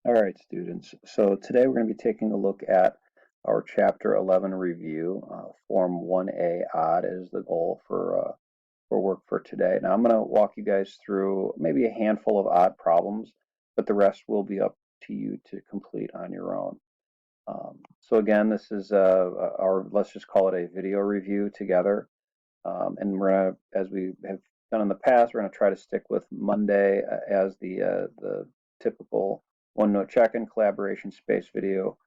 All right, students. So today we're going to be taking a look at our Chapter 11 review. Form 1A odd is the goal for work for today. Now I'm going to walk you guys through maybe a handful of odd problems, but the rest will be up to you to complete on your own. So again, this is our, let's just call it a video review together. And we're going to, as we have done in the past, we're going to try to stick with Monday as the typical OneNote check-in collaboration space video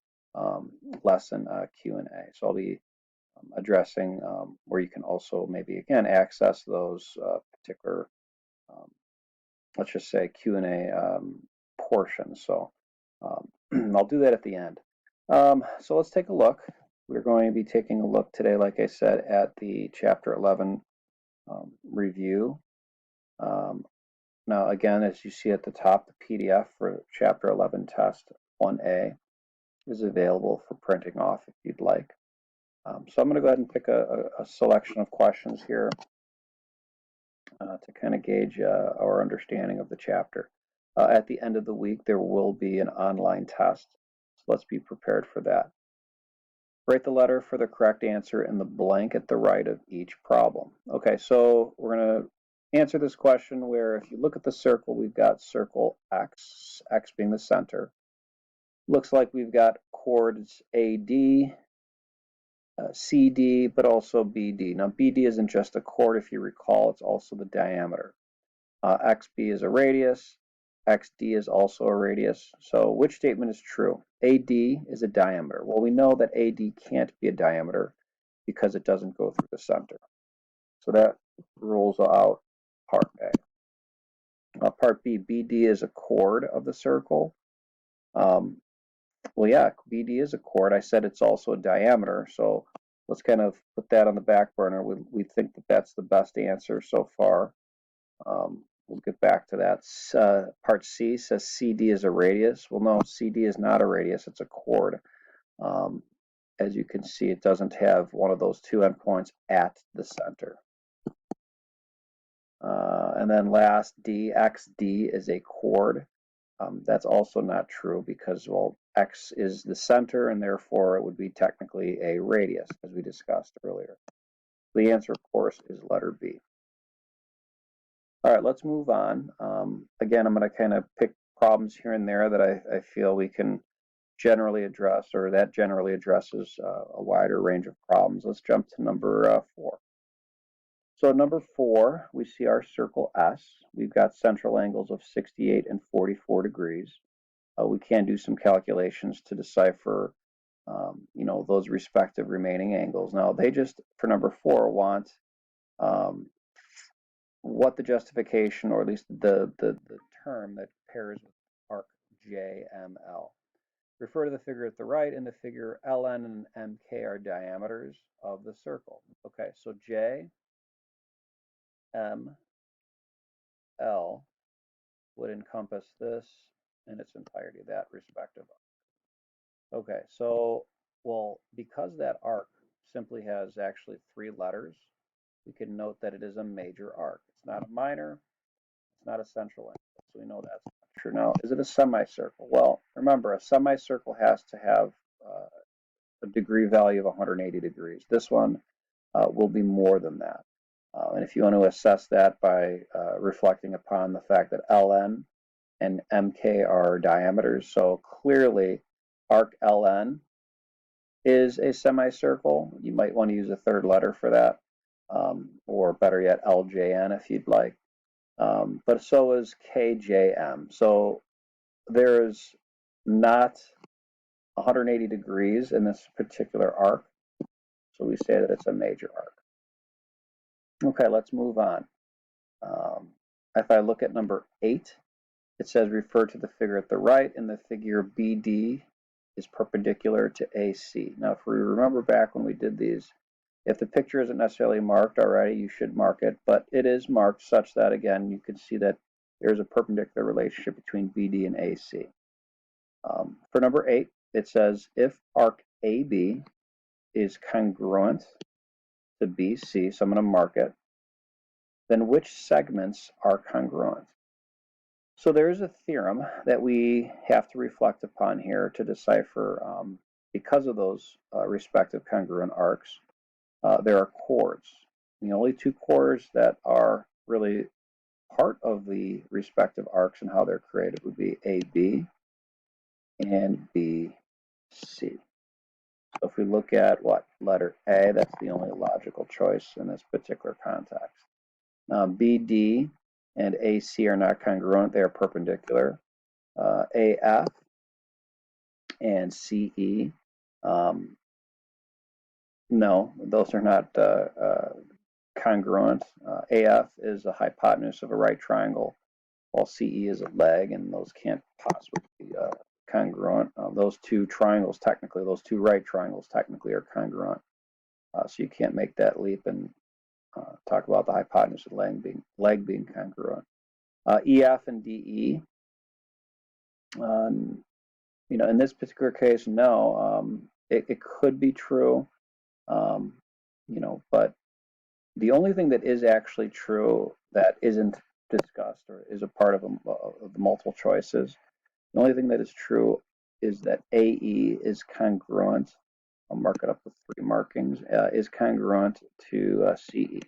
lesson Q&A. So I'll be addressing where you can also maybe again access those particular, um, let's just say Q&A portions. So I'll do that at the end. So let's take a look. We're going to be taking a look today, like I said, at the Chapter 11 review. Now, again, as you see at the top, the PDF for Chapter 11 Test 1A is available for printing off if you'd like. So I'm going to go ahead and pick a selection of questions here to kind of gauge our understanding of the chapter. At the end of the week, there will be an online test, so let's be prepared for that. Write the letter for the correct answer in the blank at the right of each problem. Okay, so we're going to answer this question where if you look at the circle, we've got circle X, X being the center. Looks like we've got chords AD, CD, but also BD. Now, BD isn't just a chord, if you recall, it's also the diameter. XB is a radius, XD is also a radius. So which statement is true? AD is a diameter. Well, we know that AD can't be a diameter because it doesn't go through the center. So that rules out part A. Part B, BD is a chord of the circle. Well, yeah, BD is a chord. I said it's also a diameter, so let's kind of put that on the back burner. We think that that's the best answer so far. We'll get back to that. Part C says CD is a radius. Well, no, CD is not a radius, it's a chord. As you can see, it doesn't have one of those two endpoints at the center. And then last, D, XD is a chord. That's also not true because, well, X is the center and therefore it would be technically a radius, as we discussed earlier. The answer, of course, is letter B. All right, let's move on. Again, I'm going to kind of pick problems here and there that I feel we can generally address, or that generally addresses a wider range of problems. Let's jump to number 4. So number 4, we see our circle S. We've got central angles of 68 and 44 degrees. We can do some calculations to decipher, those respective remaining angles. Now, they just, for number 4, want what the justification, or at least the term that pairs with arc JML. Refer to the figure at the right. In the figure, LN and MK are diameters of the circle. Okay, so J, M, L would encompass this in its entirety, that respective arc. Okay, so, well, because that arc simply has actually 3 letters, we can note that it is a major arc. It's not a minor, it's not a central angle, so we know that's not true. Now, is it a semicircle? Well, remember, a semicircle has to have a degree value of 180 degrees. This one will be more than that. And if you want to assess that by reflecting upon the fact that Ln and Mk are diameters, so clearly arc Ln is a semicircle. You might want to use a third letter for that, or better yet, Ljn if you'd like. But so is Kjm. So there's not 180 degrees in this particular arc, so we say that it's a major arc. Okay, let's move on. If I look at number 8, it says refer to the figure at the right. In the figure, BD is perpendicular to AC. Now, if we remember back when we did these, if the picture isn't necessarily marked already, you should mark it, but it is marked such that, again, you can see that there's a perpendicular relationship between BD and AC. For number 8, it says if arc AB is congruent to BC, so I'm going to mark it, then which segments are congruent? So there is a theorem that we have to reflect upon here to decipher, because of those respective congruent arcs, there are chords. The only two chords that are really part of the respective arcs and how they're created would be AB and BC. So if we look at what letter A, that's the only logical choice in this particular context. BD and AC are not congruent, they are perpendicular. AF and CE, no, those are not congruent. AF is a hypotenuse of a right triangle, while CE is a leg, and those can't possibly be congruent. Those two triangles, technically, those two right triangles technically are congruent. So you can't make that leap and talk about the hypotenuse of the leg being congruent. EF and DE, in this particular case, no. It could be true, but the only thing that is actually true that isn't discussed or is a part of the multiple choices, the only thing that is true is that AE is congruent. I'll mark it up with 3 markings. Is congruent to CE.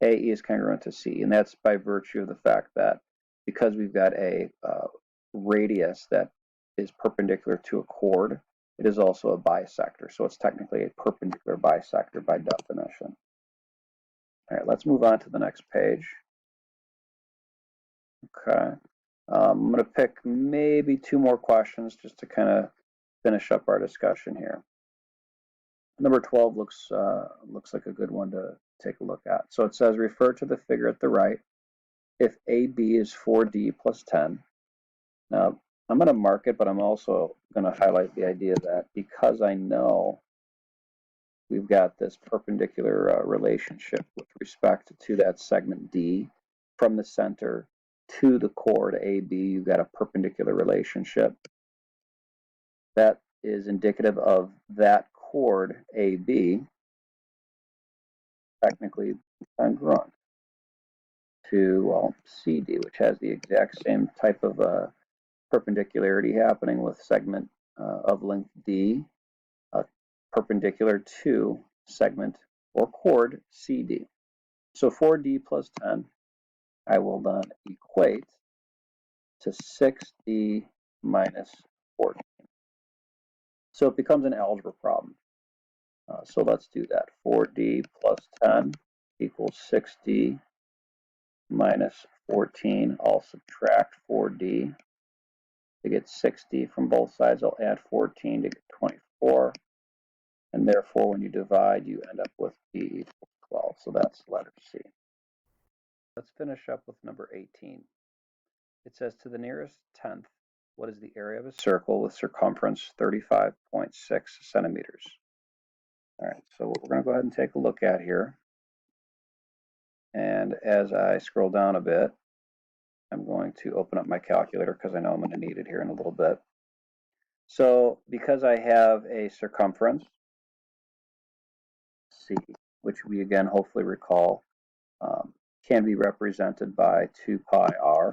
AE is congruent to CE, and that's by virtue of the fact that because we've got a radius that is perpendicular to a chord, it is also a bisector. So it's technically a perpendicular bisector by definition. All right, let's move on to the next page. Okay. I'm going to pick maybe 2 more questions just to kind of finish up our discussion here. Number 12 looks like a good one to take a look at. So it says, refer to the figure at the right if AB is 4D plus 10. Now, I'm going to mark it, but I'm also going to highlight the idea that because I know we've got this perpendicular relationship with respect to that segment D from the center to the chord AB, you've got a perpendicular relationship that is indicative of that chord AB technically congruent to, well, CD, which has the exact same type of perpendicularity happening with segment of length D perpendicular to segment or chord CD. So 4D plus 10, I will then equate to 6D minus 14. So it becomes an algebra problem. So let's do that. 4D plus 10 equals 6D minus 14. I'll subtract 4D to get 60 from both sides. I'll add 14 to get 24. And therefore, when you divide, you end up with D equals 12. So that's letter C. Let's finish up with number 18. It says, to the nearest tenth, what is the area of a circle with circumference 35.6 centimeters? All right, so what we're going to go ahead and take a look at here. And as I scroll down a bit, I'm going to open up my calculator because I know I'm going to need it here in a little bit. So because I have a circumference, C, which we again hopefully recall can be represented by 2 pi r.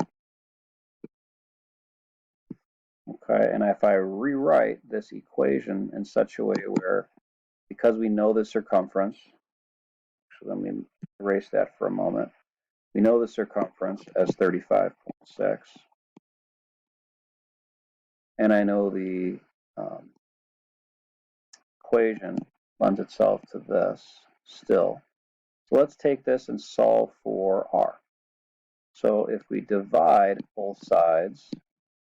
Okay, and if I rewrite this equation in such a way where, because we know the circumference, so let me erase that for a moment. We know the circumference as 35.6, and I know the equation lends itself to this still. So let's take this and solve for r. So if we divide both sides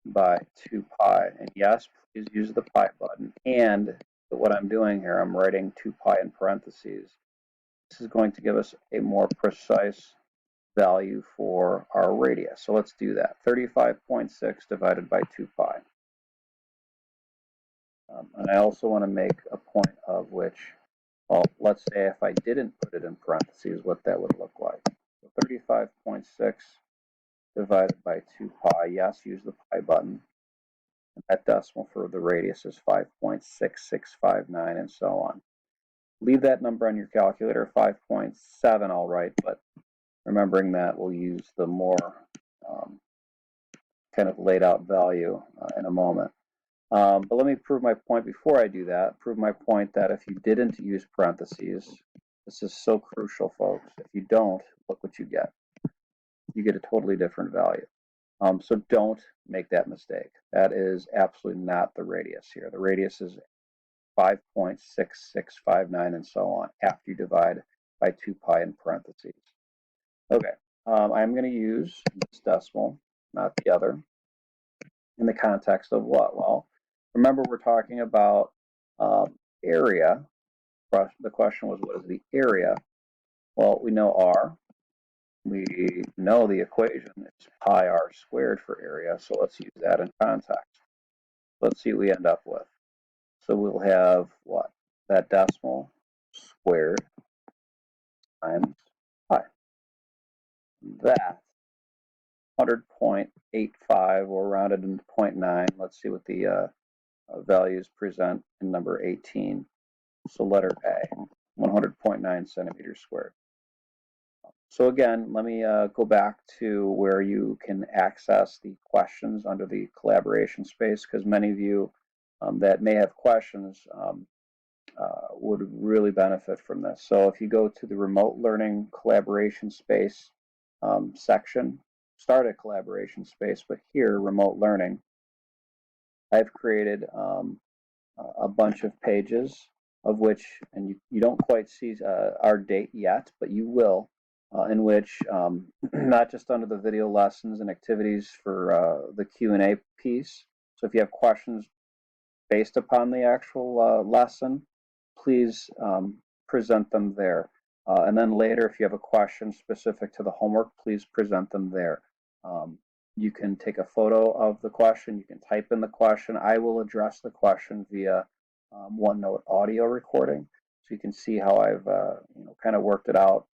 by 2 pi, and yes, please use the pi button, and what I'm doing here, I'm writing 2 pi in parentheses. This is going to give us a more precise value for our radius. So let's do that. 35.6 divided by 2 pi. And I also want to make a point of which, well, let's say if I didn't put it in parentheses, what that would look like. So 35.6 divided by 2 pi. Yes, use the pi button. And that decimal for the radius is 5.6659 and so on. Leave that number on your calculator, 5.7 all right, but remembering that we'll use the more kind of laid out value in a moment. But let me prove my point before I do that. Prove my point that if you didn't use parentheses, this is so crucial, folks. If you don't, look what you get. You get a totally different value. So don't make that mistake. That is absolutely not the radius here. The radius is 5.6659 and so on after you divide by 2 pi in parentheses. Okay, I'm going to use this decimal, not the other, in the context of what? Well, remember we're talking about area. The question was, what is the area? Well, we know R. We know the equation is pi r squared for area, so let's use that in context. Let's see what we end up with. So we'll have what? That decimal squared times pi. That 100.85, or rounded into 0.9. Let's see what the values present in number 18. So letter A, 100.9 centimeters squared. So again, let me go back to where you can access the questions under the collaboration space, because many of you that may have questions would really benefit from this. So if you go to the remote learning collaboration space section, start a collaboration space, but here, remote learning, I've created a bunch of pages of which, and you don't quite see our date yet, but you will, in which not just under the video lessons and activities for the Q&A piece. So if you have questions based upon the actual lesson, please present them there. And then later, if you have a question specific to the homework, please present them there. You can take a photo of the question, you can type in the question. I will address the question via OneNote audio recording, so you can see how I've kind of worked it out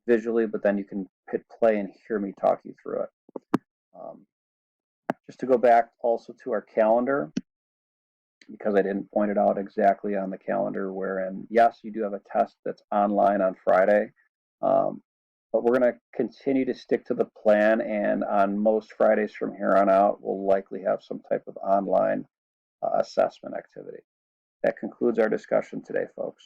visually, but then you can hit play and hear me talk you through it. Just to go back also to our calendar, because I didn't point it out exactly on the calendar, wherein, yes, you do have a test that's online on Friday, but we're going to continue to stick to the plan, and on most Fridays from here on out, we'll likely have some type of online assessment activity. That concludes our discussion today, folks.